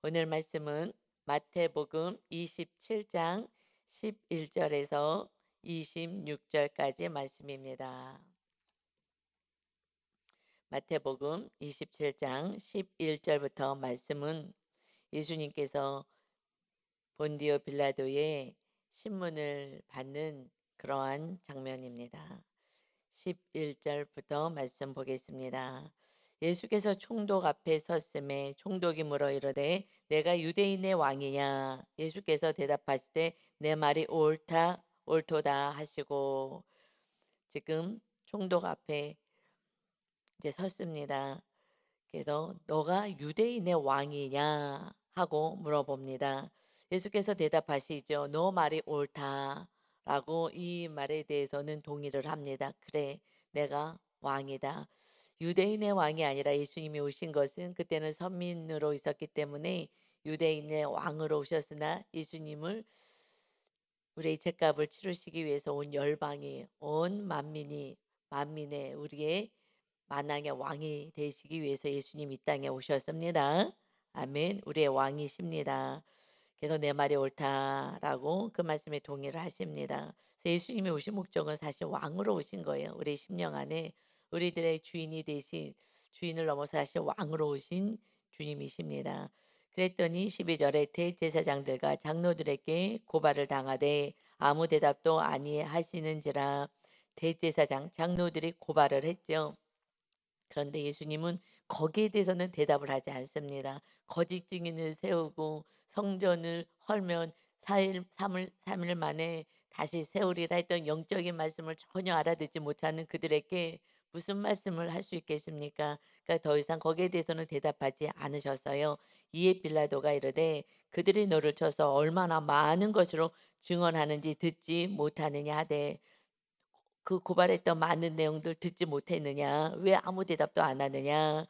오늘 말씀은 마태복음 27장 11절에서 26절까지 말씀입니다. 마태복음 27장 11절부터 말씀은 예수님께서 본디오 빌라도의 신문을 받는 그러한 장면입니다. 11절부터 말씀 보겠습니다. 예수께서 총독 앞에 섰음에 총독이 물어 이르되 내가 유대인의 왕이냐. 예수께서 대답하시되 내 말이 옳도다 하시고, 지금 총독 앞에 이제 섰습니다. 그래서 너가 유대인의 왕이냐 하고 물어봅니다. 예수께서 대답하시죠. 너 말이 옳다라고 이 말에 대해서는 동의를 합니다. 그래, 내가 왕이다. 유대인의 왕이 아니라 예수님이 오신 것은 그때는 선민으로 있었기 때문에 유대인의 왕으로 오셨으나 예수님을 우리의 죄값을 치르시기 위해서 온 열방이 온 만민의 우리의 만왕의 왕이 되시기 위해서 예수님 이 땅에 오셨습니다. 아멘. 우리의 왕이십니다. 그래서 내 말이 옳다라고 그 말씀에 동의를 하십니다. 그래서 예수님이 오신 목적은 사실 왕으로 오신 거예요. 우리 심령 안에 우리들의 주인이 되신, 주인을 넘어서 사실 왕으로 오신 주님이십니다. 그랬더니 12절에 대제사장들과 장로들에게 고발을 당하되 아무 대답도 아니하시는지라. 대제사장 장로들이 고발을 했죠. 그런데 예수님은 거기에 대해서는 대답을 하지 않습니다. 거짓 증인을 세우고 성전을 헐면 4일, 3일 만에 다시 세우리라 했던 영적인 말씀을 전혀 알아듣지 못하는 그들에게 무슨 말씀을 할 수 있겠습니까? 그러니까 더 이상 거기에 대해서는 대답하지 않으셨어요. 이에 빌라도가 이르되 그들이 너를 쳐서 얼마나 많은 것으로 증언하는지 듣지 못하느냐 하되, 그 고발했던 많은 내용들 듣지 못했느냐? 왜 아무 대답도 안 하느냐?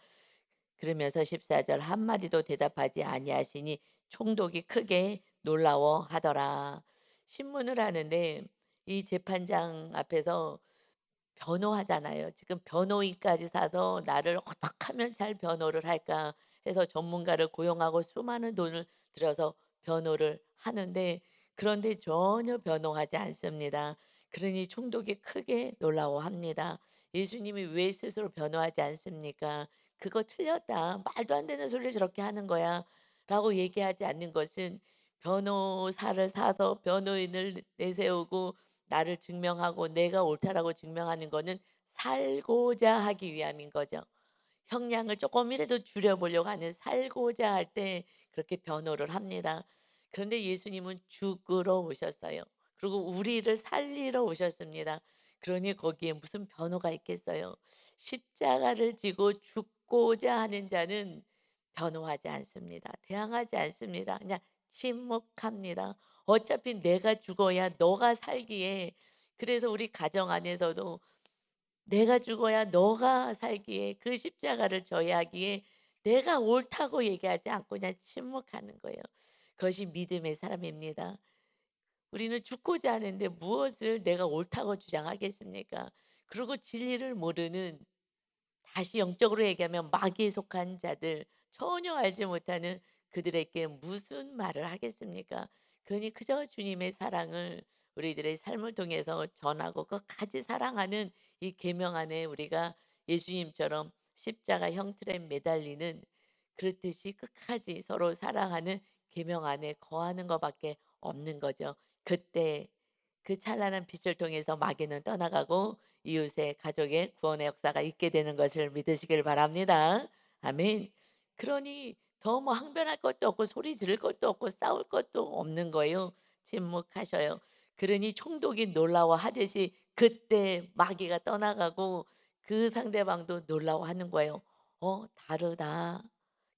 그러면서 14절 한마디도 대답하지 아니하시니 총독이 크게 놀라워하더라. 신문을 하는데 이 재판장 앞에서 변호하잖아요. 지금 변호인까지 사서 나를 어떻게 하면 잘 변호를 할까 해서 전문가를 고용하고 수많은 돈을 들여서 변호를 하는데, 그런데 전혀 변호하지 않습니다. 그러니 총독이 크게 놀라워합니다. 예수님이 왜 스스로 변호하지 않습니까? 그거 틀렸다. 말도 안 되는 소리를 저렇게 하는 거야. 라고 얘기하지 않는 것은 변호사를 사서 변호인을 내세우고 나를 증명하고 내가 옳다라고 증명하는 거는 살고자 하기 위함인 거죠. 형량을 조금이라도 줄여보려고 하는, 살고자 할 때 그렇게 변호를 합니다. 그런데 예수님은 죽으러 오셨어요. 그리고 우리를 살리러 오셨습니다. 그러니 거기에 무슨 변호가 있겠어요. 십자가를 지고 죽고자 하는 자는 변호하지 않습니다. 대항하지 않습니다. 그냥 침묵합니다. 어차피 내가 죽어야 너가 살기에, 그래서 우리 가정 안에서도 내가 죽어야 너가 살기에, 그 십자가를 져야 하기에 내가 옳다고 얘기하지 않고 그냥 침묵하는 거예요. 그것이 믿음의 사람입니다. 우리는 죽고자 하는데 무엇을 내가 옳다고 주장하겠습니까? 그리고 진리를 모르는, 다시 영적으로 얘기하면 마귀에 속한 자들, 전혀 알지 못하는 그들에게 무슨 말을 하겠습니까? 그러니 그저 주님의 사랑을 우리들의 삶을 통해서 전하고 끝까지 사랑하는 이 계명 안에 우리가 예수님처럼 십자가 형틀에 매달리는, 그렇듯이 끝까지 서로 사랑하는 계명 안에 거하는 것밖에 없는 거죠. 그때 그 찬란한 빛을 통해서 마귀는 떠나가고 이웃의 가족의 구원의 역사가 있게 되는 것을 믿으시길 바랍니다. 아멘. 그러니 더 뭐 항변할 것도 없고 소리 지를 것도 없고 싸울 것도 없는 거예요. 침묵하셔요. 그러니 총독이 놀라워하듯이 그때 마귀가 떠나가고 그 상대방도 놀라워하는 거예요. 다르다.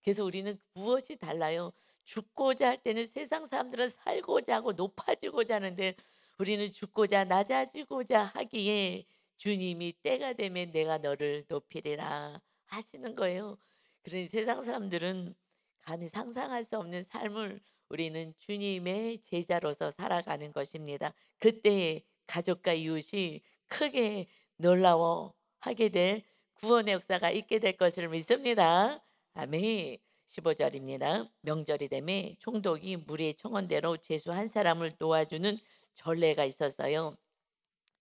그래서 우리는 무엇이 달라요? 죽고자 할 때는 세상 사람들은 살고자 하고 높아지고자 하는데, 우리는 죽고자 낮아지고자 하기에 주님이 때가 되면 내가 너를 높이리라 하시는 거예요. 그러니 세상 사람들은 감히 상상할 수 없는 삶을 우리는 주님의 제자로서 살아가는 것입니다. 그때 가족과 이웃이 크게 놀라워하게 될 구원의 역사가 있게 될 것을 믿습니다. 아멘. 15절입니다. 명절이 되매 총독이 무리의 청원대로 죄수 한 사람을 도와주는 전례가 있었어요.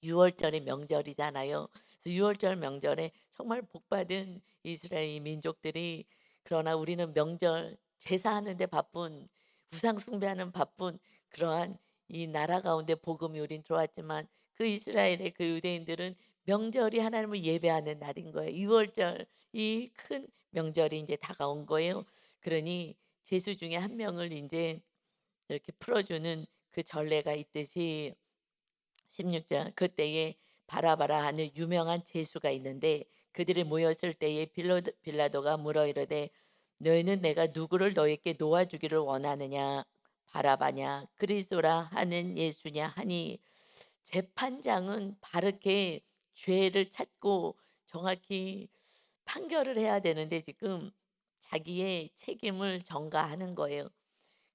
6월절이 명절이잖아요. 그래서 6월절 명절에 정말 복받은 이스라엘 민족들이, 그러나 우리는 명절 제사하는 데 바쁜, 우상 숭배하는 바쁜 그러한 이 나라 가운데 복음이 우린 들어왔지만, 그 이스라엘의 그 유대인들은 명절이 하나님을 예배하는 날인 거예요. 6월절, 이 큰 명절이 이제 다가온 거예요. 그러니 제수 중에 한 명을 이제 이렇게 풀어주는 그 전례가 있듯이, 16절, 그때에 바라바라 하는 유명한 제수가 있는데 그들이 모였을 때에 빌라도가 물어 이르되 너희는 내가 누구를 너희에게 놓아주기를 원하느냐, 바라바냐 그리스도라 하는 예수냐 하니, 재판장은 바르게 죄를 찾고 정확히 판결을 해야 되는데 지금 자기의 책임을 전가하는 거예요.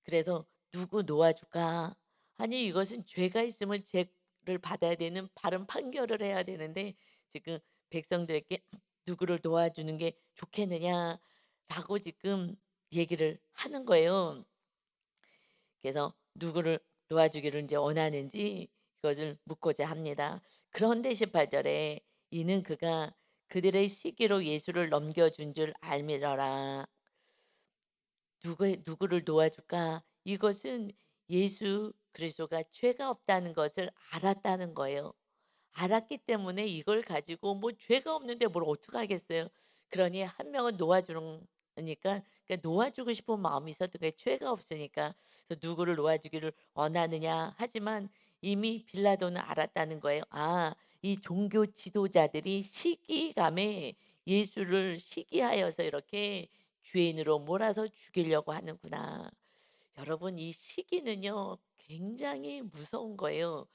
그래서 "누구 놓아줄까?" 아니, 이것은 죄가 있으면 죄를 받아야 되는 바른 판결을 해야 되는데 지금 백성들에게 "누구를 놓아주는 게 좋겠느냐?"라고 지금 얘기를 하는 거예요. 그래서 누구를 놓아주기를 이제 원하는지 이것을 묻고자 합니다. 그런데 18절에 "이는 그가 그들의 시기로 예수를 넘겨준 줄 알미러라." 누구를 도와줄까? 이것은 예수 그리스도가 죄가 없다는 것을 알았다는 거예요. 알았기 때문에 이걸 가지고 뭐 죄가 없는데 뭘 어떡하겠어요. 그러니 한 명은 놓아주는 니까, 그러니까 놓아주고 싶은 마음이 있었던 거예요. 죄가 없으니까. 그래서 누구를 놓아주기를 원하느냐 하지만 이미 빌라도는 알았다는 거예요. 아, 이 종교 지도자들이 시기감에 예수를 시기하여서 이렇게 죄인으로 몰아서 죽이려고 하는구나. 여러분, 이 시기는요 굉장히 무서운 거예요.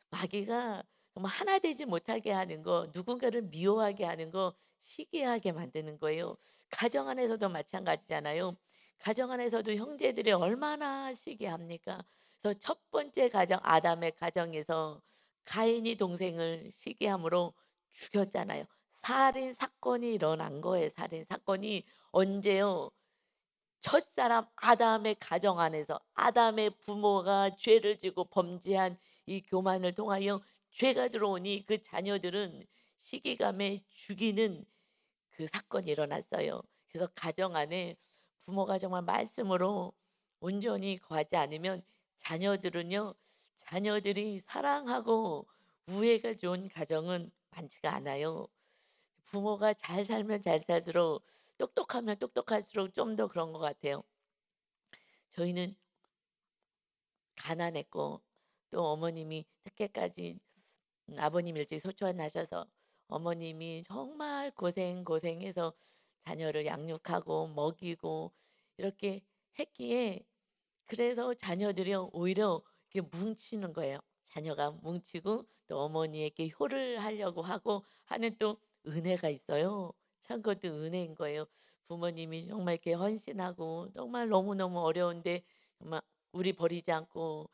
마귀가 정말 하나 되지 못하게 하는 거, 누군가를 미워하게 하는 거, 시기하게 만드는 거예요. 가정 안에서도 마찬가지잖아요. 가정 안에서도 형제들이 얼마나 시기합니까? 그래서 첫 번째 가정, 아담의 가정에서 가인이 동생을 시기함으로 죽였잖아요. 살인 사건이 일어난 거예요. 살인 사건이 언제요? 첫사람 아담의 가정 안에서 아담의 부모가 죄를 지고 범죄한 이 교만을 통하여 죄가 들어오니 그 자녀들은 시기감에 죽이는 그 사건이 일어났어요. 그래서 가정 안에 부모가 정말 말씀으로 온전히 거하지 않으면 자녀들은요, 자녀들이 사랑하고 우애가 좋은 가정은 많지가 않아요. 부모가 잘 살면 잘 살수록, 똑똑하면 똑똑할수록 좀 더 그런 것 같아요. 저희는 가난했고 또 어머님이 늦게까지, 아버님 일찍 소천하셔서 어머님이 정말 고생해서 자녀를 양육하고 먹이고 이렇게 했기에, 그래서 자녀들이 오히려 이렇게 뭉치는 거예요. 자녀가 뭉치고 또 어머니에게 효를 하려고 하고 하는 또 은혜가 있어요. 참 그것도 은혜인 거예요. 부모님이 정말 이렇게 헌신하고 정말 너무너무 어려운데 정말 우리 버리지 않고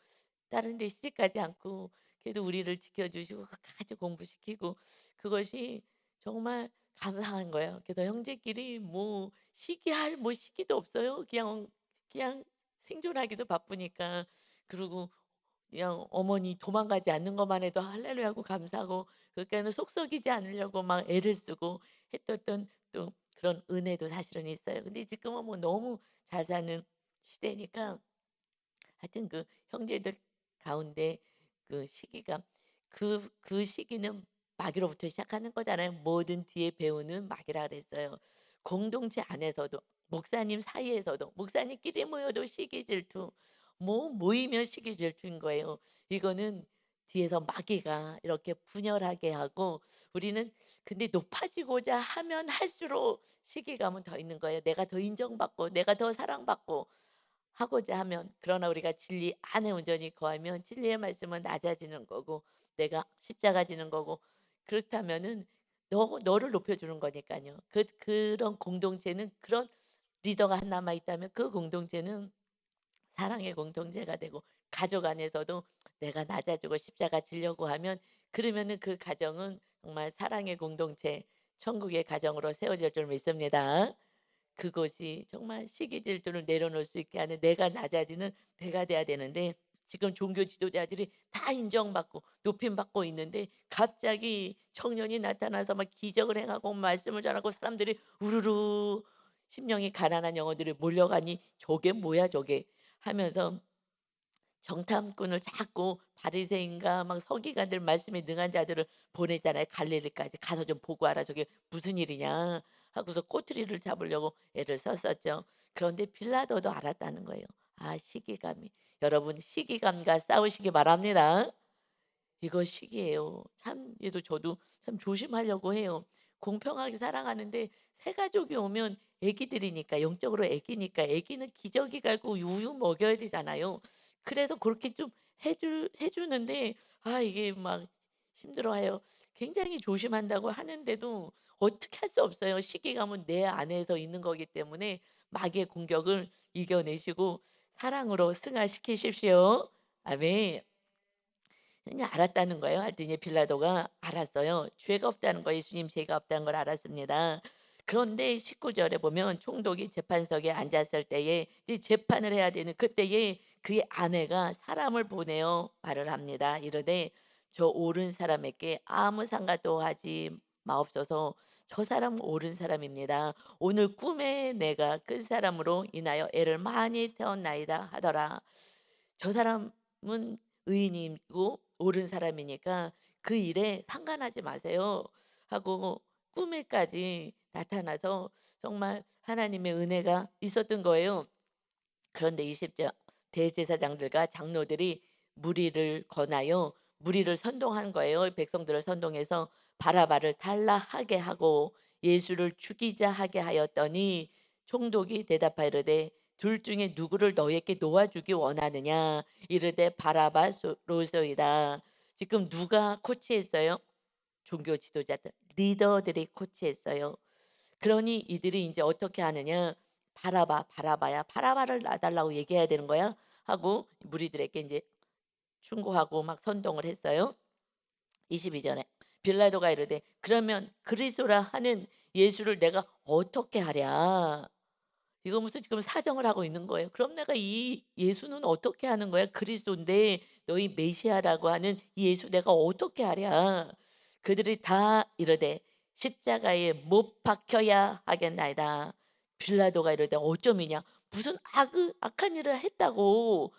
다른 데 시집가지 않고 그래도 우리를 지켜주시고 끝까지 공부시키고, 그것이 정말 감사한 거예요. 그래서 형제끼리 뭐 시기할 뭐 시기도 없어요. 그냥 생존하기도 바쁘니까. 그리고 그냥 어머니 도망가지 않는 것만 해도 할렐루야하고 감사하고, 그러니까는 속 썩이지 않으려고 막 애를 쓰고 했었던 또 그런 은혜도 사실은 있어요. 근데 지금은 뭐 너무 잘 사는 시대니까 하여튼 그 형제들 가운데 그 시기가, 그 시기는 마귀로부터 시작하는 거잖아요. "모든 뒤에 배우는 마귀라." 그랬어요. 공동체 안에서도, 목사님 사이에서도, 목사님끼리 모여도 시기 질투, 뭐 모이면 시기 질투인 거예요. 이거는 뒤에서 마귀가 이렇게 분열하게 하고, 우리는 근데 높아지고자 하면 할수록 시기감은 더 있는 거예요. 내가 더 인정받고 내가 더 사랑받고 하고자 하면, 그러나 우리가 진리 안에 온전히 거하면 진리의 말씀은 낮아지는 거고 내가 십자가 지는 거고, 그렇다면은 너를 높여주는 거니까요. 그런 공동체는, 그런 리더가 한 남아 있다면 그 공동체는 사랑의 공동체가 되고, 가족 안에서도 내가 낮아지고 십자가 지려고 하면, 그러면은 그 가정은 정말 사랑의 공동체, 천국의 가정으로 세워질 줄 믿습니다. 그것이 정말 시기 질투를 내려놓을 수 있게 하는 내가 낮아지는 내가 돼야 되는데 지금 종교 지도자들이 다 인정받고 높임받고 있는데 갑자기 청년이 나타나서 막 기적을 행하고 말씀을 전하고 사람들이 우르르 심령이 가난한 영혼들이 몰려가니 '저게 뭐야 저게.' 하면서 정탐꾼을 자꾸 바리새인과 막 서기관들 말씀에 능한 자들을 보냈잖아요. 갈릴리까지 "가서 좀 보고 와라. 저게 무슨 일이냐." 하고서 꼬투리를 잡으려고 애를 썼었죠. 그런데 빌라도도 알았다는 거예요. 아 시기감이. 여러분 시기감과 싸우시기 바랍니다. 이거 시기예요. 참 얘도 저도 참 조심하려고 해요. 공평하게 살아가는데 새 가족이 오면 애기들이니까 영적으로 애기니까 애기는 기저귀 갈고 우유 먹여야 되잖아요. 그래서 그렇게 좀 해 주는데 아 이게 막 힘들어해요. 굉장히 조심한다고 하는데도 어떻게 할 수 없어요. 시기감은 내 안에서 있는 거기 때문에 마귀의 공격을 이겨내시고 사랑으로 승화시키십시오. 아멘. 그냥 알았다는 거예요. 알더니 빌라도가 알았어요. 죄가 없다는 거 예수님 죄가 없다는 걸 알았습니다. 그런데 19 절에 보면 총독이 재판석에 앉았을 때에 이제 재판을 해야 되는 그때에 그의 아내가 사람을 보내어 말을 합니다. 이르되 "저 옳은 사람에게 아무 상관도 하지 마옵소서. 저 사람 옳은 사람입니다. 오늘 꿈에 내가 큰 사람으로 인하여 애를 많이 태웠나이다." 하더라. 저 사람은 의인이고 옳은 사람이니까 그 일에 상관하지 마세요 하고 꿈에까지 나타나서 정말 하나님의 은혜가 있었던 거예요. 그런데 20절 대제사장들과 장로들이 무리를 권하여 무리를 선동한 거예요. 백성들을 선동해서 바라바를 탈라하게 하고 예수를 죽이자 하게 하였더니 총독이 대답하이르되 둘 중에 누구를 너에게 놓아주기 원하느냐 이르되 바라바로소이다. 지금 누가 코치했어요? 종교 지도자들 리더들이 코치했어요. 그러니 이들이 인제 어떻게 하느냐. "바라바, 바라바야. 바라바를 놔 달라고 얘기해야 되는 거야." 하고 무리들에게 인제 충고하고 막 선동을 했어요. 22 절에 빌라도가 이르되 "그러면 그리스도라 하는 예수를 내가 어떻게 하랴?" 이거 무슨 지금 사정을 하고 있는 거예요. "그럼 내가 이 예수는 어떻게 하는 거야? 그리스도인데 너희 메시아라고 하는 이 예수 내가 어떻게 하랴?" 그들이 다 이르되 "십자가에 못 박혀야 하겠나이다." 빌라도가 이르되 "어쩌미냐? 무슨 악한 일을 했다고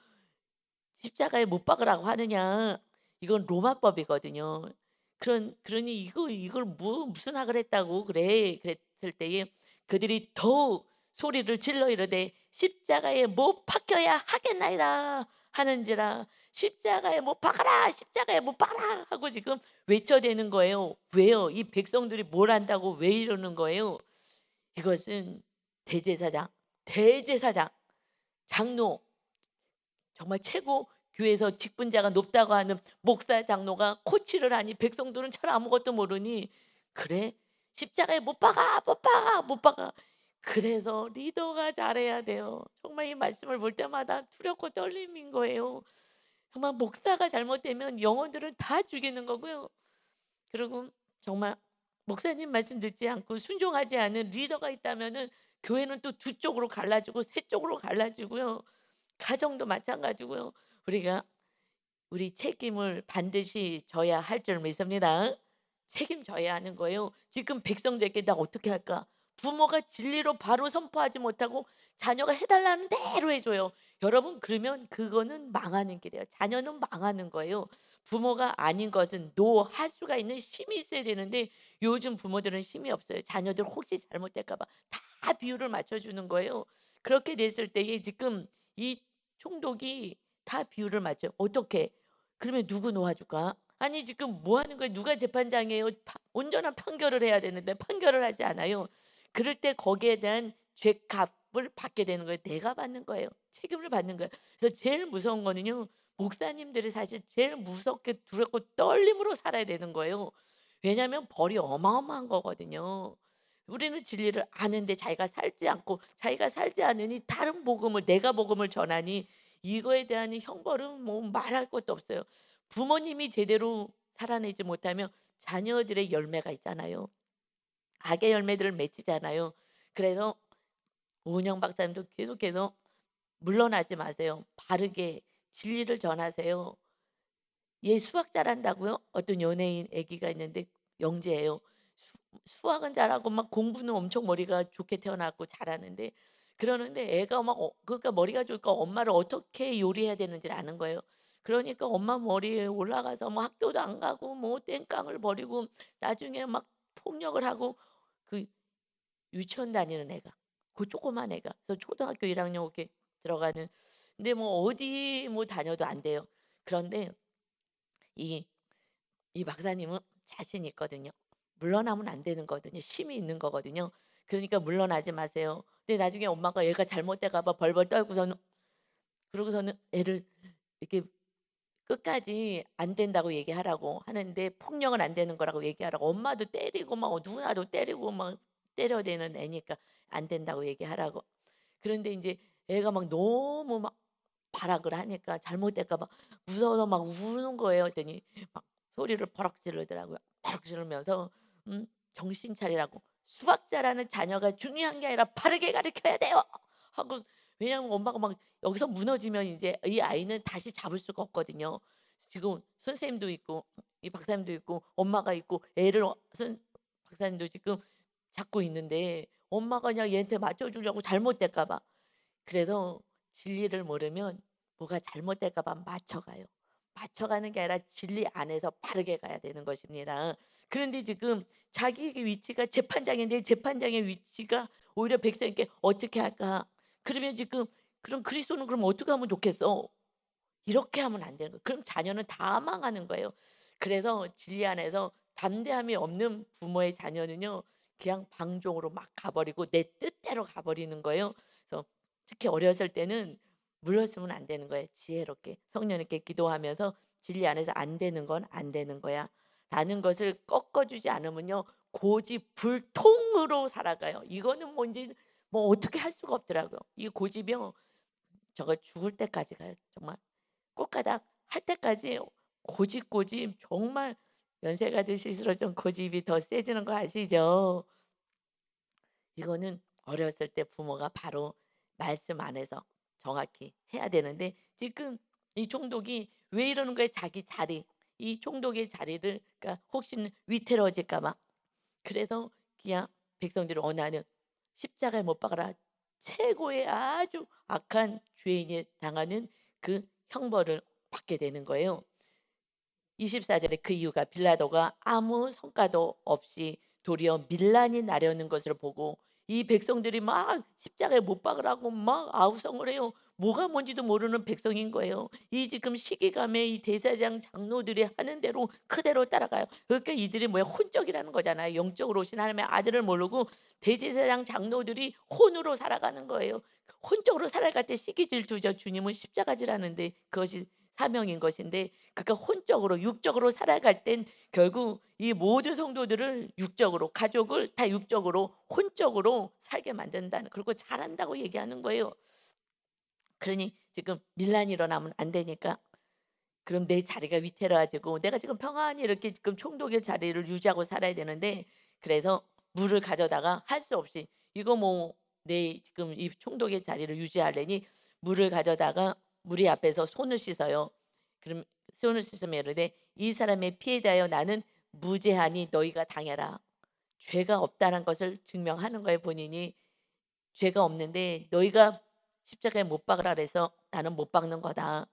십자가에 못 박으라고 하느냐." 이건 로마법이거든요. 그러니 이걸 뭐 "무슨 악을 했다고 그래?" 그랬을 때에 그들이 더욱 소리를 질러 이르되 "십자가에 못 박혀야 하겠나이다." 하는지라 "십자가에 못 박아라. 십자가에 못 박아라." 하고 지금 외쳐대는 거예요. 왜요? 이 백성들이 뭘 안다고 왜 이러는 거예요? 이것은 대제사장, 대제사장, 장로 정말 최고 교회에서 직분자가 높다고 하는 목사 장로가 코치를 하니 백성들은 잘 아무것도 모르니 "그래? 십자가에 못 박아, 못 박아, 못 박아." 그래서 리더가 잘해야 돼요. 정말 이 말씀을 볼 때마다 두렵고 떨림인 거예요. 정말 목사가 잘못되면 영혼들을 다 죽이는 거고요. 그리고 정말 목사님 말씀 듣지 않고 순종하지 않은 리더가 있다면은 교회는 또 두 쪽으로 갈라지고 세 쪽으로 갈라지고요. 가정도 마찬가지고요. 우리가 우리 책임을 반드시 져야 할 줄 믿습니다. 책임져야 하는 거예요. 지금 백성들에게 '나 어떻게 할까?' 부모가 진리로 바로 선포하지 못하고 자녀가 해 달라는 대로 해 줘요. 여러분 그러면 그거는 망하는 길이에요. 자녀는 망하는 거예요. 부모가 아닌 것은 노 할 수가 있는 힘이 있어야 되는데 요즘 부모들은 힘이 없어요. 자녀들 혹시 잘못될까 봐 다 비율을 맞춰 주는 거예요. 그렇게 됐을 때에 지금 이 총독이 다 비율을 맞춰요. 어떻게? 그러면 누구 놓아줄까? 아니 지금 뭐 하는 거예요? 누가 재판장이에요? 온전한 판결을 해야 되는데 판결을 하지 않아요. 그럴 때 거기에 대한 죄값을 받게 되는 거예요. 내가 받는 거예요. 책임을 받는 거예요. 그래서 제일 무서운 거는요. 목사님들이 사실 제일 무섭게 두렵고 떨림으로 살아야 되는 거예요. 왜냐하면 벌이 어마어마한 거거든요. 우리는 진리를 아는데 자기가 살지 않고 자기가 살지 않으니 다른 복음을 내가 복음을 전하니 이거에 대한 형벌은 뭐 말할 것도 없어요. 부모님이 제대로 살아내지 못하면 자녀들의 열매가 있잖아요. 악의 열매들을 맺히잖아요. 그래서 오은영 박사님도 계속해서 "물러나지 마세요. 바르게 진리를 전하세요." 얘 수학 잘한다고요? 어떤 연예인 아기가 있는데 영재예요. 수학은 잘하고 막 공부는 엄청 머리가 좋게 태어났고 잘하는데 그러는데 애가 막 그러니까 머리가 좋으니까 엄마를 어떻게 요리해야 되는지를 아는 거예요. 그러니까 엄마 머리에 올라가서 뭐 학교도 안 가고 뭐 땡깡을 버리고 나중에 막 폭력을 하고 그 유치원 다니는 애가 그 조그만 애가 그래서 초등학교 1 학년 이렇게 들어가는 근데 뭐 어디 뭐 다녀도 안 돼요. 그런데 이 이 박사님은 자신이 있거든요. 물러나면 안 되는 거거든요. 힘이 있는 거거든요. 그러니까 "물러나지 마세요." 근데 나중에 엄마가 얘가 잘못될까 봐 벌벌 떨고서는 그러고서는 애를 이렇게 끝까지 안 된다고 얘기하라고 하는데 폭력은 안 되는 거라고 얘기하라고 엄마도 때리고 막 누나도 때리고 막 때려대는 애니까 안 된다고 얘기하라고. 그런데 인제 애가 막 너무 막 발악을 하니까 잘못될까 봐 무서워서 막 우는 거예요. 그랬더니 막 소리를 버럭 지르더라고요. 버럭 지르면서 "정신 차리라고. 수학자라는 자녀가 중요한 게 아니라 바르게 가르쳐야 돼요." 하고 왜냐하면 엄마가 막 여기서 무너지면 인제 이 아이는 다시 잡을 수가 없거든요. 지금 선생님도 있고 이 박사님도 있고 엄마가 있고 애를 선 박사님도 지금 잡고 있는데 엄마가 그냥 얘한테 맞춰 주려고 잘못될까 봐. 그래서 진리를 모르면 뭐가 잘못될까 봐 맞춰가요. 맞춰가는 게 아니라 진리 안에서 바르게 가야 되는 것입니다. 그런데 지금 자기에게 위치가 재판장인데 재판장의 위치가 오히려 백성에게 "어떻게 할까?" 그러면 지금 그럼 그리스도는 그럼 어떻게 하면 좋겠어? 이렇게 하면 안 되는 거예요. 그럼 자녀는 다 망하는 거예요. 그래서 진리 안에서 담대함이 없는 부모의 자녀는요. 그냥 방종으로 막 가 버리고 내 뜻대로 가 버리는 거예요. 그래서 특히 어렸을 때는 물렀으면 안 되는 거예요. 지혜롭게 성령님께 기도하면서 진리 안에서 '안 되는 건 안 되는 거야.'라는 것을 꺾어 주지 않으면요. 고집불통으로 살아가요. 이거는 뭔지 뭐 어떻게 할 수가 없더라고요. 이 고집이요. 저거 죽을 때까지 가요 정말. 꽃가닥 할 때까지 고집고집 정말 연세가 드실수록 좀 고집이 더 세지는 거 아시죠? 이거는 어렸을 때 부모가 바로 말씀 안에서 정확히 해야 되는데 지금 이 총독이 왜 이러는 거예요? 자기 자리, 이 총독의 자리를 그러니까 혹시는 위태로워질까 봐. 그래서 그냥 백성들을 어느 날은 십자가에 못 박아라. 최고의 아주 악한 죄인이 당하는 그 형벌을 받게 되는 거예요. 24 절에 그 이유가 빌라도가 아무 성과도 없이 도리어 밀란이 나려는 것을 보고 이 백성들이 막 십자가에 못 박으라고 막 아우성을 해요. 뭐가 뭔지도 모르는 백성인 거예요. 이 지금 시기감에 이 대제사장 장로들이 하는 대로 그대로 따라가요. 그러니까 이들이 뭐야 혼적이라는 거잖아요. 영적으로 오신 하나님의 아들을 모르고 대제사장 장로들이 혼으로 살아가는 거예요. 혼적으로 살아갈 때 시기 질투죠. 주님은 십자가 지라는데 그것이 사명인 것인데 그러니까 혼적으로 육적으로 살아갈 땐 결국 이 모든 성도들을 육적으로 가족을 다 육적으로 혼적으로 살게 만든다는 그리고 잘한다고 얘기하는 거예요. 그러니 지금 밀란이 일어나면 안 되니까 그럼 내 자리가 위태로워지고 내가 지금 평안히 이렇게 지금 총독의 자리를 유지하고 살아야 되는데 그래서 물을 가져다가 할 수 없이 이거 뭐 내 지금 이 총독의 자리를 유지하려니 물을 가져다가 무리 앞에서 손을 씻어요. 그럼 손을 씻으면 이르되 이 사람의 피에 대하여 나는 무죄하니 너희가 당해라. 죄가 없다는 것을 증명하는 거예요 본인이. 죄가 없는데 너희가 십자가에 못 박으라 그래서 나는 못 박는 거다.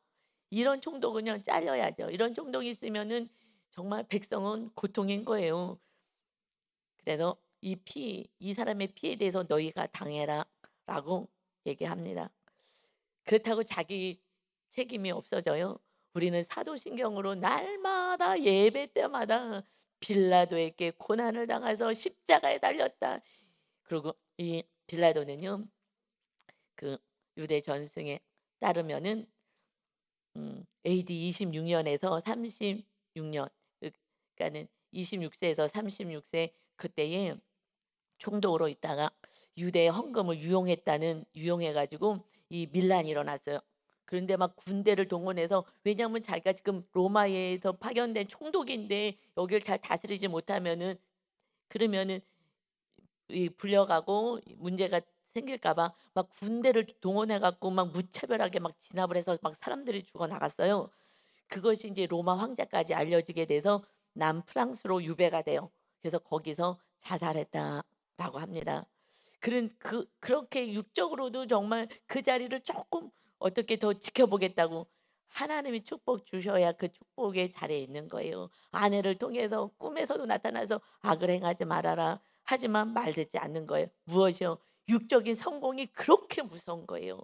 이런 총독은요 잘려야죠. 이런 총독이 있으면은 정말 백성은 고통인 거예요. 그래서 이 사람의 피에 대해서 너희가 당해라라고 얘기합니다. 그렇다고 자기 책임이 없어져요. 우리는 사도신경으로 날마다 예배 때마다 빌라도에게 고난을 당해서 십자가에 달렸다. 그리고 이 빌라도는요. 그 유대 전승에 따르면은 AD 26 년에서 36년 그러니까는 26 세에서 36세 그때에 총독으로 있다가 유대의 헌금을 유용해 가지고 이 밀란이 일어났어요. 그런데 막 군대를 동원해서 왜냐하면 자기가 지금 로마에서 파견된 총독인데 여기를 잘 다스리지 못하면은 그러면은 이 불려가고 문제가 생길까 봐 막 군대를 동원해 갖고 막 무차별하게 막 진압을 해서 막 사람들이 죽어 나갔어요. 그것이 이제 로마 황제까지 알려지게 돼서 남프랑스로 유배가 돼요. 그래서 거기서 자살했다라고 합니다. 그렇게 육적으로도 정말 그 자리를 조금 어떻게 더 지켜보겠다고 하나님이 축복 주셔야 그 축복의 자리에 있는 거예요. 아내를 통해서 꿈에서도 나타나서 "악을 행하지 말아라." 하지만 말 듣지 않는 거예요. 무엇이요? 육적인 성공이 그렇게 무서운 거예요.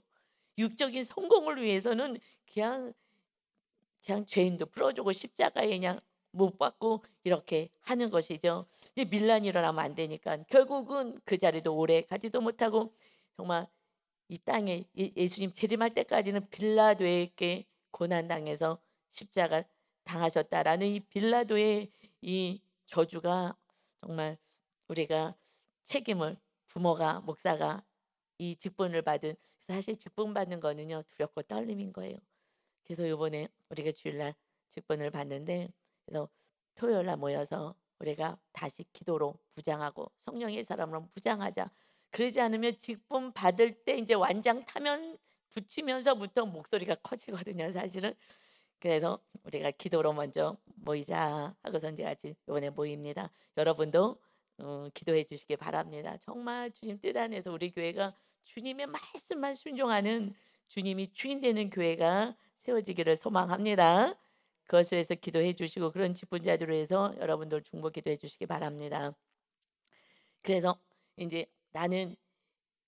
육적인 성공을 위해서는 그냥 죄인도 풀어주고 십자가에 그냥 못 박고 이렇게 하는 것이죠. 이제 밀란이 일어나면 안 되니까 결국은 그 자리도 오래 가지도 못하고 정말 이 땅에 예수님 재림할 때까지는 빌라도에게 고난당해서 십자가 당하셨다라는 이 빌라도의 이 저주가 정말 우리가 책임을 부모가 목사가 이 직분을 받은 사실 직분 받는 거는요 두렵고 떨림인 거예요. 그래서 요번에 우리가 주일날 직분을 받는데 그래서 토요일 날 모여서 우리가 다시 기도로 무장하고 성령의 사람으로 무장하자. 그러지 않으면 직분 받을 때 이제 완장 타면 붙이면서부터 목소리가 커지거든요, 사실은. 그래서 우리가 기도로 먼저 모이자 하고서 이제 같이 이번에 모입니다. 여러분도 기도해 주시기 바랍니다. 정말 주님 뜻 안에서 우리 교회가 주님의 말씀만 순종하는 주님이 주인 되는 교회가 세워지기를 소망합니다. 그것을 위해서 기도해 주시고 그런 직분자들을 위해서 여러분들 중보 기도해 주시기 바랍니다. 그래서 이제 "나는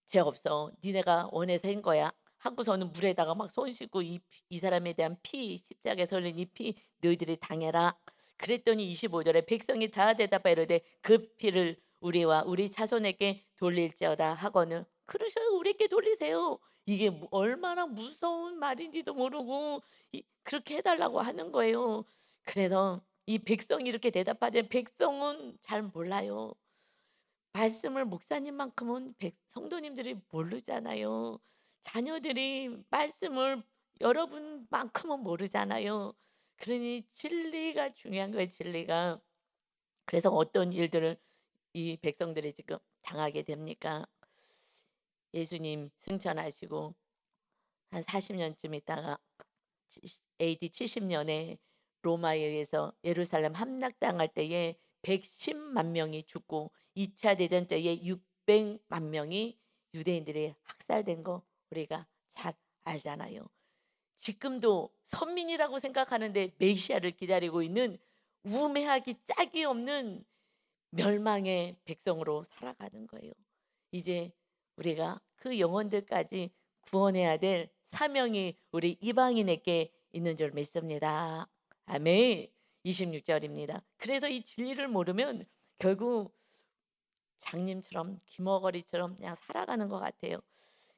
죄 없어. 니네가 원해서 한 거야." 하고서는 물에다가 막 손 씻고 "이 사람에 대한 피 십자가에 설린 이 피 너희들이 당해라." 그랬더니 25 절에 백성이 다 대답하여 이르되 "그 피를 우리와 우리 자손에게 돌릴지어다." 하거늘 그러셔요. 우리에게 돌리세요. 이게 얼마나 무서운 말인지도 모르고 그렇게 해 달라고 하는 거예요. 그래서 이 백성이 이렇게 대답하되 백성은 잘 몰라요. 말씀을 목사님만큼은 성도님들이 모르잖아요. 자녀들이 말씀을 여러분만큼은 모르잖아요. 그러니 진리가 중요한 거예요, 진리가. 그래서 어떤 일들을 이 백성들이 지금 당하게 됩니까? 예수님 승천하시고 한 40 년쯤 있다가 AD 70년에 로마에 의해서 예루살렘 함락당할 때에 110만 명이 죽고 2차 대전 때에 600만 명이 유대인들이 학살된 거 우리가 잘 알잖아요. 지금도 선민이라고 생각하는데 메시아를 기다리고 있는 우매하기 짝이 없는 멸망의 백성으로 살아가는 거예요. 이제 우리가 그 영혼들까지 구원해야 될 사명이 우리 이방인에게 있는 줄 믿습니다. 아멘. 26 절입니다. 그래서 이 진리를 모르면 결국 장님처럼 기머거리처럼 그냥 살아가는 것 같아요.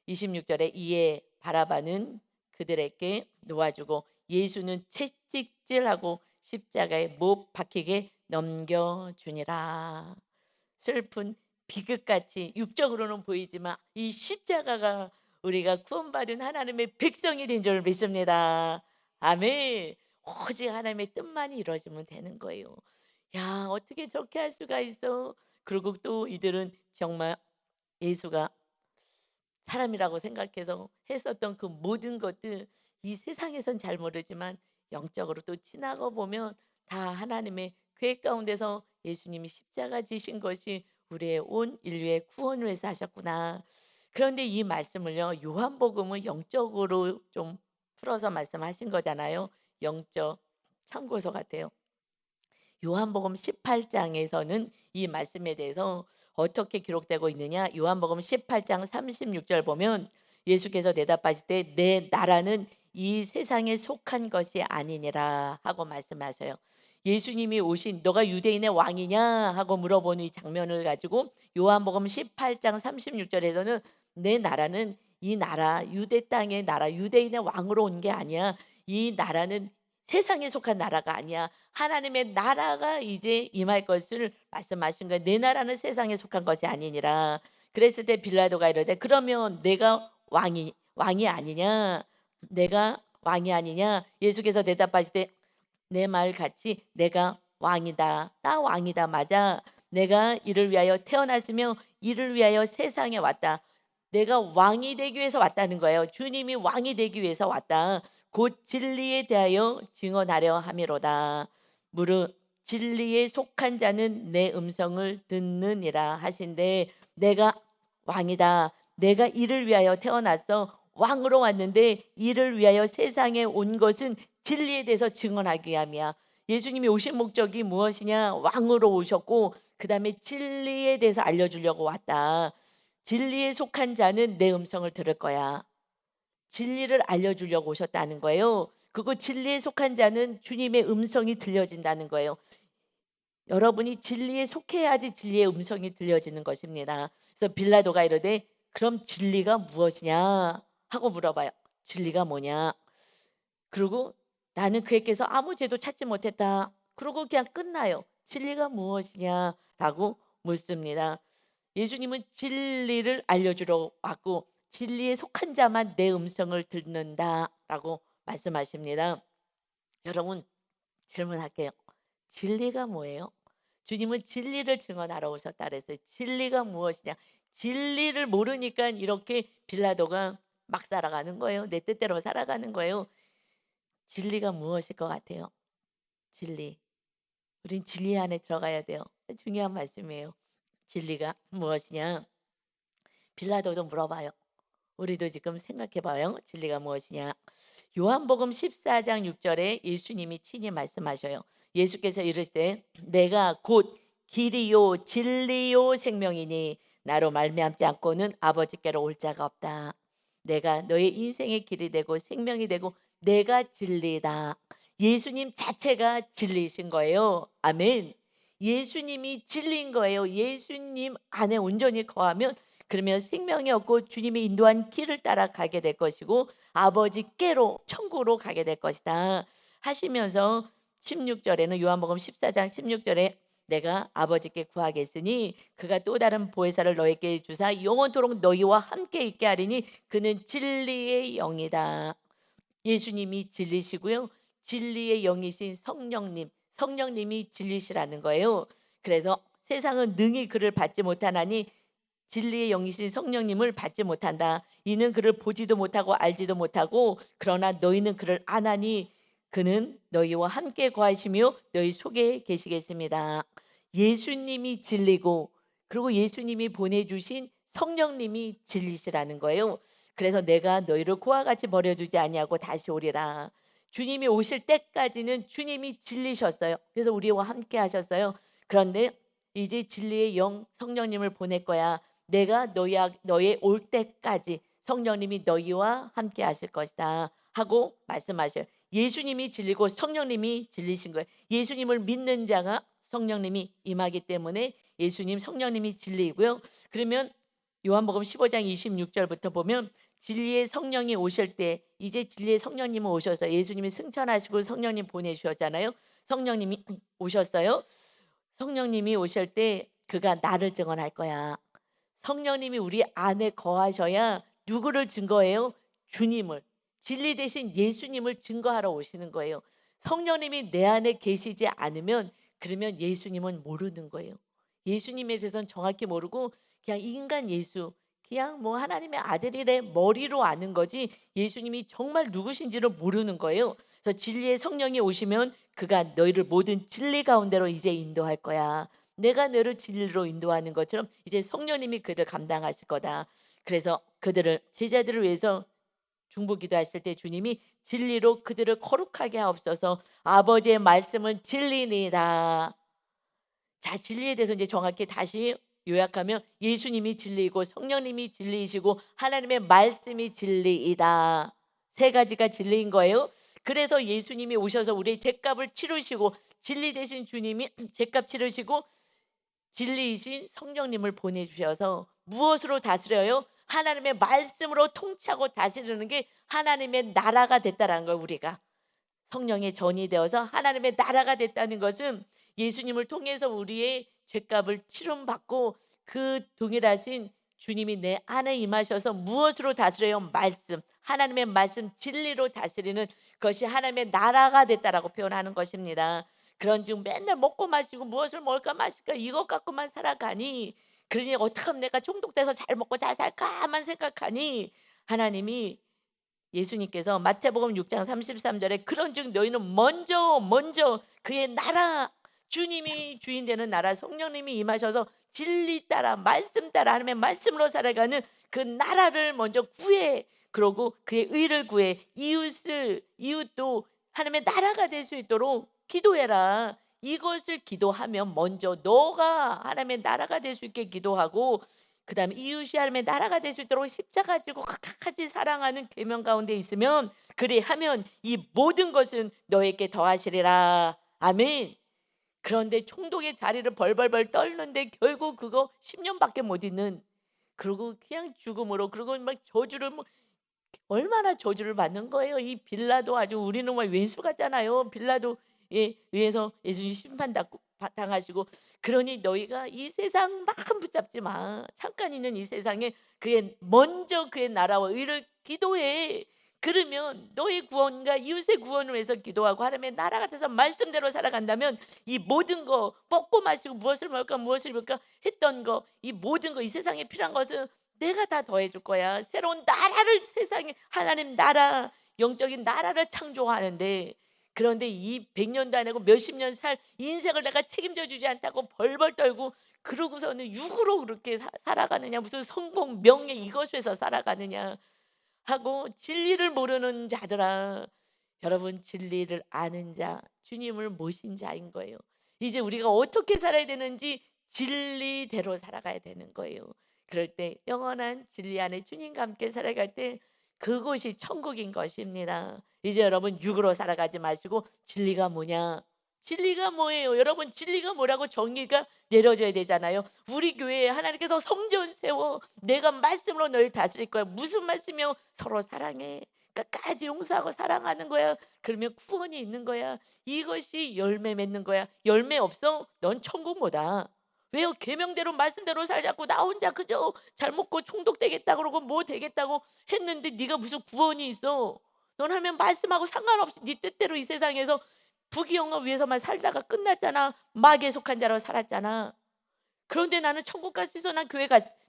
26 절에 이에 바라바는 그들에게 놓아주고 예수는 채찍질하고 십자가에 못 박히게 넘겨주니라. 슬픈 비극같이 육적으로는 보이지만 이 십자가가 우리가 구원받은 하나님의 백성이 된 줄 믿습니다. 아멘. 오직 하나님의 뜻만이 이루어지면 되는 거예요. 야, 어떻게 저렇게 할 수가 있어? 그리고 또 이들은 정말 예수가 사람이라고 생각해서 했었던 그 모든 것들 이 세상에선 잘 모르지만 영적으로 또 지나가 보면 다 하나님의 계획 가운데서 예수님이 십자가 지신 것이 우리의 온 인류의 구원을 위해서 하셨구나. 그런데 이 말씀을요 요한복음은 영적으로 좀 풀어서 말씀하신 거잖아요. 영적 참고서 같아요. 요한복음 18장에서는 이 말씀에 대해서 어떻게 기록되고 있느냐? 요한복음 18장 36절 보면 예수께서 대답하실 때 내 나라는 이 세상에 속한 것이 아니니라 하고 말씀하셔요. 예수님이 오신 너가 유대인의 왕이냐 하고 물어보는 이 장면을 가지고 요한복음 18장 36절에서는 내 나라는 이 나라 유대 땅의 나라 유대인의 왕으로 온 게 아니야. 이 나라는 세상에 속한 나라가 아니야. 하나님의 나라가 이제 임할 것을 말씀하신 거예요. 내 나라는 세상에 속한 것이 아니니라. 그랬을 때 빌라도가 이르되 그러면 내가 왕이 아니냐? 내가 왕이 아니냐? 예수께서 대답하시되 내 말 같이 내가 왕이다. 나 왕이다. 맞아. 내가 이를 위하여 태어났으며 이를 위하여 세상에 왔다. 내가 왕이 되기 위해서 왔다는 거예요. 주님이 왕이 되기 위해서 왔다. 곧 진리에 대하여 증언하려 함이로다. 무릇 진리에 속한 자는 내 음성을 듣느니라 하신데, 내가 왕이다. 내가 이를 위하여 태어나서 왕으로 왔는데, 이를 위하여 세상에 온 것은 진리에 대해서 증언하기 위함이야. 예수님이 오신 목적이 무엇이냐? 왕으로 오셨고 그다음에 진리에 대해서 알려주려고 왔다. 진리에 속한 자는 내 음성을 들을 거야. 진리를 알려주려고 오셨다는 거예요. 그리고 진리에 속한 자는 주님의 음성이 들려진다는 거예요. 여러분이 진리에 속해야지 진리의 음성이 들려지는 것입니다. 그래서 빌라도가 이르되 그럼 진리가 무엇이냐 하고 물어봐요. 진리가 뭐냐? 그리고 나는 그에게서 아무 죄도 찾지 못했다. 그러고 그냥 끝나요. 진리가 무엇이냐라고 묻습니다. 예수님은 진리를 알려주러 왔고 진리에 속한 자만 내 음성을 듣는다라고 말씀하십니다. 여러분, 질문할게요. 진리가 뭐예요? 주님은 진리를 증언하러 오셨다 그랬어요. 진리가 무엇이냐? 진리를 모르니까 이렇게 빌라도가 막 살아가는 거예요. 내 뜻대로 살아가는 거예요. 진리가 무엇일 것 같아요? 진리. 우린 진리 안에 들어가야 돼요. 중요한 말씀이에요. 진리가 무엇이냐? 빌라도도 물어봐요. 우리도 지금 생각해 봐요. 진리가 무엇이냐? 요한복음 14장 6절에 예수님이 친히 말씀하셔요. 예수께서 이르시되 내가 곧 길이요 진리요 생명이니 나로 말미암지 않고는 아버지께로 올 자가 없다. 내가 너의 인생의 길이 되고 생명이 되고 내가 진리다. 예수님 자체가 진리이신 거예요. 아멘. 예수님이 진리인 거예요. 예수님 안에 온전히 거하면 그러면 생명이 없고 주님이 인도한 길을 따라가게 될 것이고 아버지께로 천국으로 가게 될 것이다 하시면서 16절에는 요한복음 14장 16절에 내가 아버지께 구하겠으니 그가 또 다른 보혜사를 너에게 주사 영원토록 너희와 함께 있게 하리니 그는 진리의 영이다. 예수님이 진리시고요. 진리의 영이신 성령님이 진리시라는 거예요. 그래서 세상은 능히 그를 받지 못하나니 진리의 영이신 성령님을 받지 못한다. 이는 그를 보지도 못하고 알지도 못하고 그러나 너희는 그를 아나니 그는 너희와 함께 거하시며 너희 속에 계시겠습니다. 예수님이 진리고 그리고 예수님이 보내주신 성령님이 진리시라는 거예요. 그래서 내가 너희를 고와 같이 버려두지 아니하고 다시 오리라. 주님이 오실 때까지는 주님이 진리셨어요. 그래서 우리와 함께 하셨어요. 그런데 이제 진리의 영 성령님을 보낼 거야. 내가 너의 올 때까지 성령님이 너희와 함께 하실 것이다 하고 말씀하셔요. 예수님이 진리고 성령님이 진리신 거예요. 예수님을 믿는 자가 성령님이 임하기 때문에 예수님 성령님이 진리이고요. 그러면 요한복음 15장 26절부터 보면 진리의 성령이 오실 때 이제 진리의 성령님은 오셔서 예수님이 승천하시고 성령님 보내주셨잖아요. 성령님이 오셨어요. 성령님이 오실 때 그가 나를 증언할 거야. 성령님이 우리 안에 거하셔야 누구를 증거해요? 주님을. 진리 대신 예수님을 증거하러 오시는 거예요. 성령님이 내 안에 계시지 않으면 그러면 예수님은 모르는 거예요. 예수님에 대해서는 정확히 모르고 그냥 인간 예수, 그냥 뭐 하나님의 아들이래 머리로 아는 거지 예수님이 정말 누구신지를 모르는 거예요. 그래서 진리의 성령이 오시면 그가 너희를 모든 진리 가운데로 이제 인도할 거야. 내가 너를 진리로 인도하는 것처럼 이제 성령님이 그들 감당하실 거다. 그래서 그들을 제자들을 위해서 중보기도하실 때 주님이 진리로 그들을 거룩하게 하옵소서. 아버지의 말씀은 진리니이다. 자, 진리에 대해서 이제 정확히 다시 요약하면 예수님이 진리이고 성령님이 진리이시고 하나님의 말씀이 진리이다. 세 가지가 진리인 거예요. 그래서 예수님이 오셔서 우리의 죄값을 치르시고 진리 되신 주님이 죄값 치르시고 진리이신 성령님을 보내주셔서 무엇으로 다스려요? 하나님의 말씀으로 통치하고 다스리는 게 하나님의 나라가 됐다라는 거예요. 우리가 성령의 전이 되어서 하나님의 나라가 됐다는 것은 예수님을 통해서 우리의 죄값을 치름받고 그 동일하신 주님이 내 안에 임하셔서 무엇으로 다스려요? 말씀, 하나님의 말씀 진리로 다스리는 것이 하나님의 나라가 됐다라고 표현하는 것입니다. 그런즉 맨날 먹고 마시고 무엇을 먹을까 마실까 이것 갖고만 살아가니 그러니 '어떡하면 내가 중독돼서 잘 먹고 잘 살까?'만 생각하니 하나님이 예수님께서 마태복음 6장 33 절에 "그런즉 너희는 먼저 그의 나라 주님이 주인 되는 나라 성령님이 임하셔서 진리 따라 말씀 따라 하나님의 말씀으로 살아가는 그 나라를 먼저 구해. 그러고 그의 의를 구해. 이웃도 하나님의 나라가 될 수 있도록 기도해라." 이것을 기도하면 먼저 너가 하나님의 나라가 될 수 있게 기도하고 그다음에 이웃이 하나님의 나라가 될 수 있도록 십자가 지고 끝까지 사랑하는 계명 가운데 있으면 그리하면 이 모든 것은 너에게 더하시리라. 아멘. 그런데 총독의 자리를 벌벌벌 떨는데 결국 그거 10 년밖에 못 있는 그리고 그냥 죽음으로 그리고 막 저주를 뭐 얼마나 저주를 받는 거예요. 이 빌라도 아주 우리는 뭐 왼수 같잖아요. 빌라도에 의해서 예수님 심판받고 당하시고 그러니 너희가 이 세상만 붙잡지 마. 잠깐 있는 이 세상에 그의 먼저 그의 나라와 의를 기도해. 그러면 너의 구원과 이웃의 구원을 위해서 기도하고 하나님의 나라 같아서 말씀대로 살아간다면 이 모든 거 먹고 마시고 무엇을 먹을까 무엇을 입을까 했던 거 이 모든 거 이 세상에 필요한 것은 내가 다 더해 줄 거야. 새로운 나라를 세상에 하나님 나라 영적인 나라를 창조하는데 그런데 이 100 년도 안 하고 몇십 년 살 인생을 내가 책임져 주지 않다고 벌벌 떨고 그러고서는 육으로 그렇게 살아가느냐 무슨 성공 명예 이것에서 살아가느냐 하고 진리를 모르는 자들아 여러분 진리를 아는 자 주님을 모신 자인 거예요. 이제 우리가 어떻게 살아야 되는지 진리대로 살아가야 되는 거예요. 그럴 때 영원한 진리 안에 주님과 함께 살아갈 때 그곳이 천국인 것입니다. 이제 여러분 육으로 살아가지 마시고 진리가 뭐냐? 진리가 뭐예요? 여러분 진리가 뭐라고 정의가 내려져야 되잖아요. 우리 교회에 하나님께서 성전 세워 내가 말씀으로 너를 다스릴 거야. 무슨 말씀이요? 서로 사랑해. 끝까지 용서하고 사랑하는 거야. 그러면 구원이 있는 거야. 이것이 열매 맺는 거야. 열매 없어? 넌 천국 못 와. 왜요? 계명대로 말씀대로 살자고 나 혼자 그저 잘 먹고 중독되겠다 그러고 뭐 되겠다고 했는데 네가 무슨 구원이 있어? 넌 하면 말씀하고 상관없이 네 뜻대로 이 세상에서 부귀영화 위해서만 살다가 끝났잖아. 마귀에 속한 자로 살았잖아. 그런데 나는 천국 갈 수 있어. 난 교회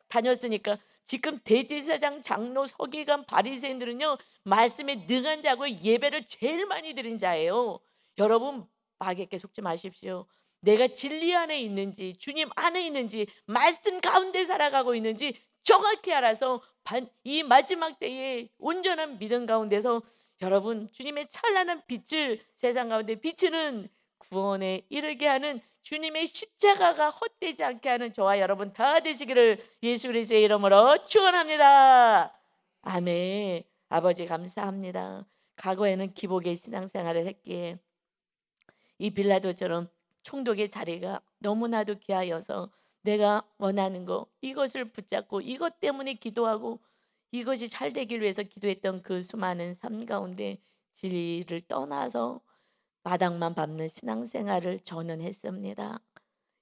다녔으니까. 지금 대제사장, 장로, 서기관, 바리새인들은요 말씀에 능한 자고 예배를 제일 많이 드린 자예요. 여러분 마귀에게 속지 마십시오. 내가 진리 안에 있는지 주님 안에 있는지 말씀 가운데 살아가고 있는지 정확히 알아서 이 마지막 때에 온전한 믿음 가운데서 여러분 주님의 찬란한 빛을 세상 가운데 비추는 구원에 이르게 하는 주님의 십자가가 헛되지 않게 하는 저와 여러분 다 되시기를 예수 그리스도의 이름으로 축원합니다. 아멘. 아버지 감사합니다. 과거에는 기복의 신앙생활을 했기에 이 빌라도처럼 총독의 자리가 너무나도 귀하여서 내가 원하는 거 이것을 붙잡고 이것 때문에 기도하고 이것이 잘 되길 위해서 기도했던 그 수많은 삶 가운데 진리를 떠나서 마당만 밟는 신앙생활을 저는 했습니다.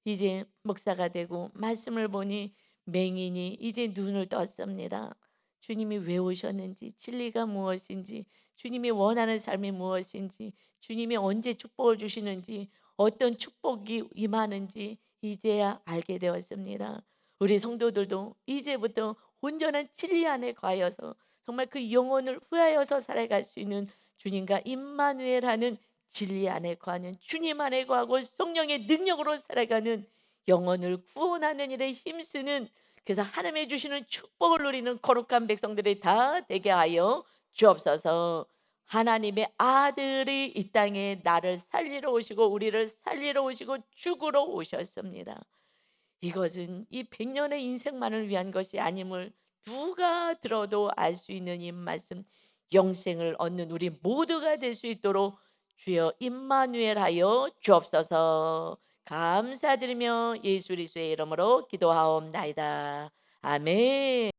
이제 목사가 되고 말씀을 보니 맹인이 이제 눈을 떴습니다. 주님이 왜 오셨는지 진리가 무엇인지 주님이 원하는 삶이 무엇인지 주님이 언제 축복을 주시는지 어떤 축복이 임하는지 이제야 알게 되었습니다. 우리 성도들도 이제부터 온전한 진리 안에 거하여서 정말 그 영혼을 후하여서 살아갈 수 있는 주님과 임마누엘하는 진리 안에 거하는 주님 안에 거하고 성령의 능력으로 살아가는 영혼을 구원하는 일에 힘쓰는 그래서 하나님의 주시는 축복을 누리는 거룩한 백성들이 다 되게 하여 주옵소서. 하나님의 아들이 이 땅에 나를 살리러 오시고 우리를 살리러 오시고 죽으러 오셨습니다. 이것은 이 100년의 인생만을 위한 것이 아님을 누가 들어도 알 수 있는 이 말씀 영생을 얻는 우리 모두가 될 수 있도록 주여 임마누엘하여 주옵소서. 감사드리며 예수 그리스도의 이름으로 기도하옵나이다. 아멘.